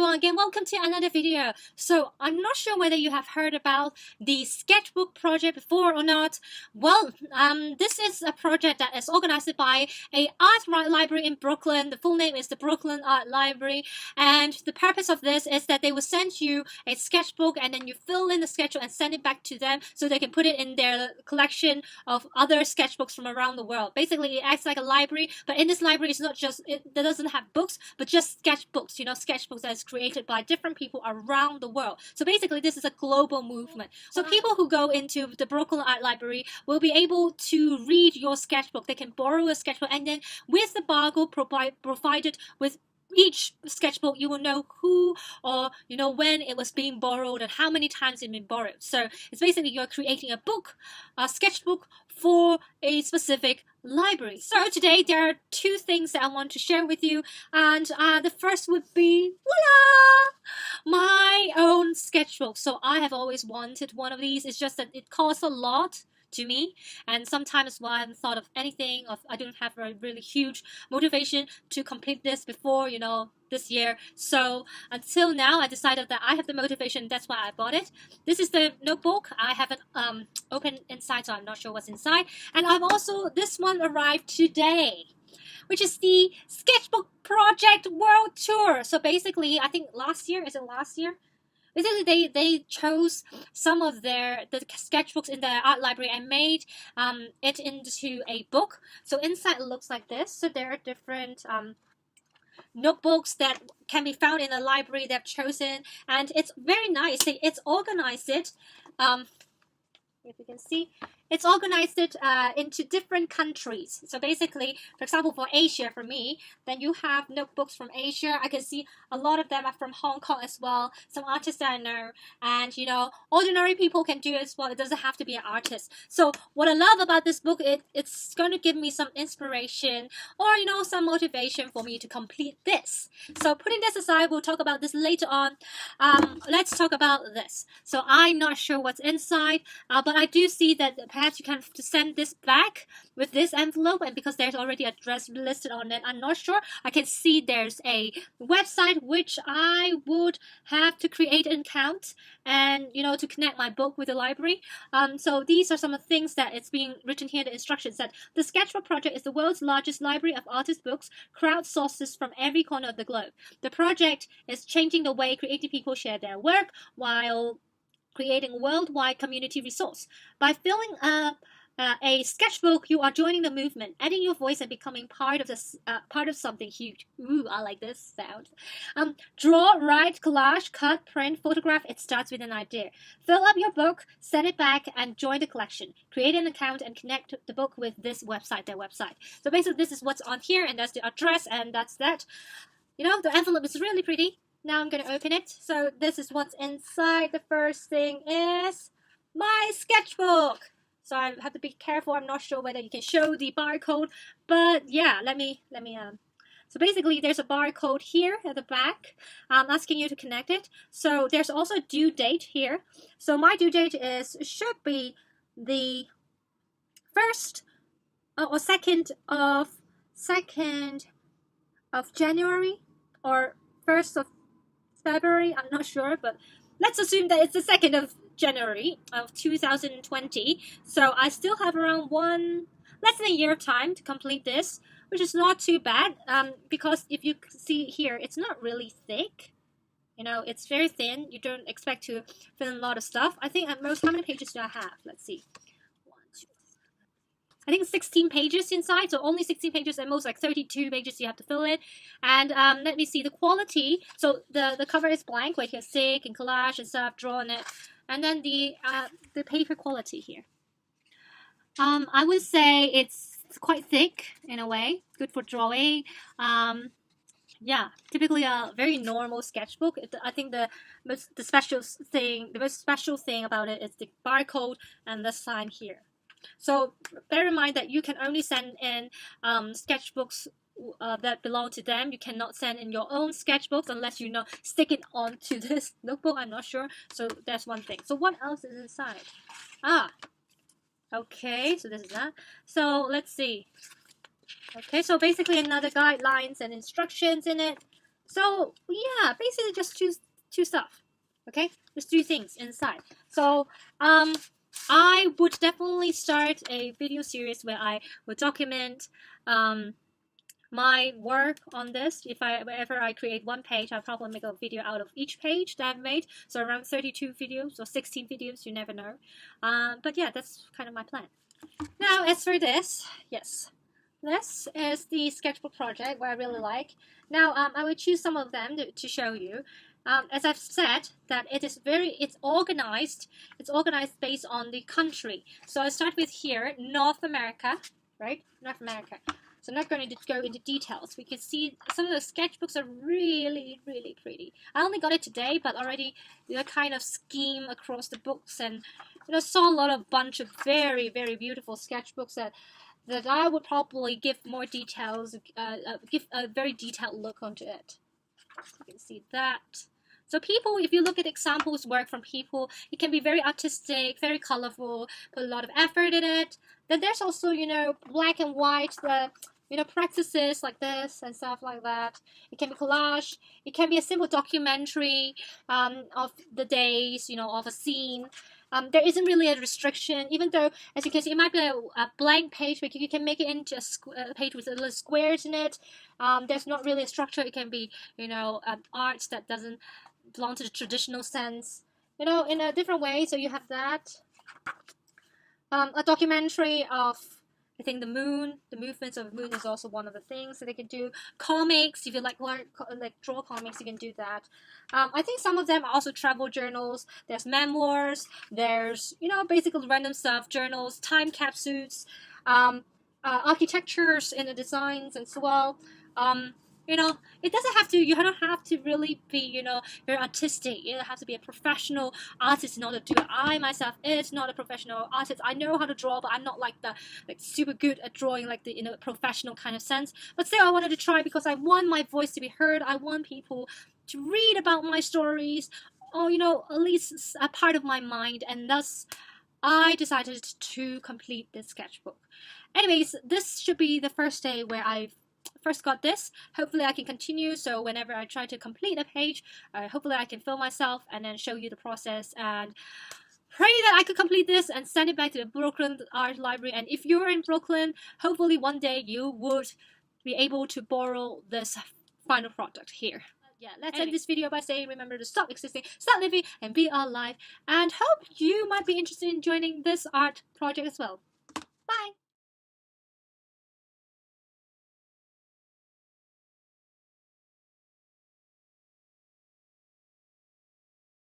J.M.Wong again. Welcome to another video. So I'm not sure whether you have heard about the Sketchbook project before or not. Well, this is a project that is organized by a art library in Brooklyn. The full name is the Brooklyn Art Library, and the purpose of this is that they will send you a sketchbook and then you fill in the sketchbook and send it back to them so they can put it in their collection of other sketchbooks from around the world. Basically, it acts like a library, but in this library, it's not just, it doesn't have books, but just sketchbooks, sketchbooks that's created by different people around the world. So basically, this is a global movement. So people who go into the Brooklyn Art Library will be able to read your sketchbook. They can borrow a sketchbook, and then with the barcode provided with each sketchbook, you will know who or when it was being borrowed and how many times it's been borrowed. So it's basically you're creating a book, a sketchbook for a specific library. So today there are two things that I want to share with you, and the first would be voila, my own sketchbook. So I have always wanted one of these. It's just that it costs a lot to me, and sometimes when I haven't thought of anything, I don't have a really huge motivation to complete this before this year. So until now, I decided that I have the motivation. That's why I bought it. This is the notebook. I haven't opened inside, so I'm not sure what's inside. And I've also, this one arrived today, which is the Sketchbook Project World Tour. So basically, I think last year, basically, they chose some of the sketchbooks in the art library and made it into a book. So inside it looks like this. So there are different notebooks that can be found in the library they've chosen, and it's very nice. It's organized it. If you can see, it's organized it into different countries. So basically, for example, for Asia, for me, then you have notebooks from Asia. I can see a lot of them are from Hong Kong as well. Some artists that I know, and ordinary people can do it as well. It doesn't have to be an artist. So what I love about this book, it's going to give me some inspiration or some motivation for me to complete this. So putting this aside, we'll talk about this later on. Let's talk about this. So I'm not sure what's inside, but I do see that perhaps you can send this back with this envelope, and because there's already an address listed on it, I'm not sure. I can see there's a website which I would have to create an account and to connect my book with the library. So these are some of the things that it's being written here. The instructions that the Sketchbook Project is the world's largest library of artist books, crowdsourced from every corner of the globe. The project is changing the way creative people share their work while creating a worldwide community resource. By filling up a sketchbook, you are joining the movement, adding your voice and becoming part of something huge. Ooh, I like this sound. Draw, write, collage, cut, print, photograph. It starts with an idea. Fill up your book, send it back, and join the collection. Create an account and connect the book with this website, their website. So basically, this is what's on here, and that's the address, and that's that. The envelope is really pretty. Now I'm going to open it. So this is what's inside. The first thing is my sketchbook. So I have to be careful. I'm not sure whether you can show the barcode, but yeah, let me. So basically, there's a barcode here at the back, asking you to connect it. So there's also a due date here. So my due date should be the 1st or 2nd of January or 1st of February. I'm not sure, but let's assume that it's the 2nd of January of 2020. So I still have around less than a year of time to complete this, which is not too bad. Because if you see here, it's not really thick. It's very thin. You don't expect to fill in a lot of stuff. I think at most, how many pages do I have? Let's see. I think 16 pages inside, so only 16 pages, at most like 32 pages you have to fill in. And let me see the quality. So the cover is blank, where you can stick and collage and stuff, draw on it. And then the paper quality here. I would say it's quite thick in a way, good for drawing. Yeah, typically a very normal sketchbook. I think the most special thing about it is the barcode and the sign here. So bear in mind that you can only send in sketchbooks that belong to them. You cannot send in your own sketchbooks unless stick it onto this notebook. I'm not sure. So that's one thing. So what else is inside? Okay, so this is that. So let's see. Okay, so basically another guidelines and instructions in it. So yeah, basically just two stuff. Okay, just 3 things inside. So I would definitely start a video series where I would document my work on this. Whenever I create one page, I'll probably make a video out of each page that I've made. So around 32 videos or 16 videos, you never know. But yeah, that's kind of my plan. Now, as for this, yes, this is the sketchbook project what I really like. Now, I will choose some of them to show you. As I've said, that it's organized. It's organized based on the country. So I start with here, North America, right? North America. So I'm not going to go into details. We can see some of the sketchbooks are really, really pretty. I only got it today, but already the kind of scheme across the books, and saw a bunch of very, very beautiful sketchbooks that I would probably give more details, give a very detailed look onto it. So you can see that. So people, if you look at examples work from people, it can be very artistic, very colorful, put a lot of effort in it. Then there's also, black and white, practices like this and stuff like that. It can be collage. It can be a simple documentary of the days, of a scene. There isn't really a restriction, even though, as you can see, it might be a blank page, but you can make it into a page with little squares in it. There's not really a structure. It can be, art that doesn't belong to the traditional sense, in a different way. So you have that. A documentary of, I think, the moon. The movements of the moon is also one of the things that they can do. Comics, if you like draw comics, you can do that. I think some of them are also travel journals. There's memoirs. There's basically random stuff, journals, time capsules, architectures in the designs as well. It doesn't have to. You don't have to really be, very artistic. You don't have to be a professional artist in order to do it. I myself is not a professional artist. I know how to draw, but I'm not like super good at drawing, like the professional kind of sense. But still, I wanted to try because I want my voice to be heard. I want people to read about my stories, or at least a part of my mind, and thus I decided to complete this sketchbook. Anyways, this should be the first day where I've first got this. Hopefully I can continue, so whenever I try to complete a page, hopefully I can film myself and then show you the process, and pray that I could complete this and send it back to the Brooklyn Art Library. And if you're in Brooklyn, hopefully one day you would be able to borrow this final product here. Yeah, let's end this video by saying, remember to stop existing, start living, and be alive. And hope you might be interested in joining this art project as well.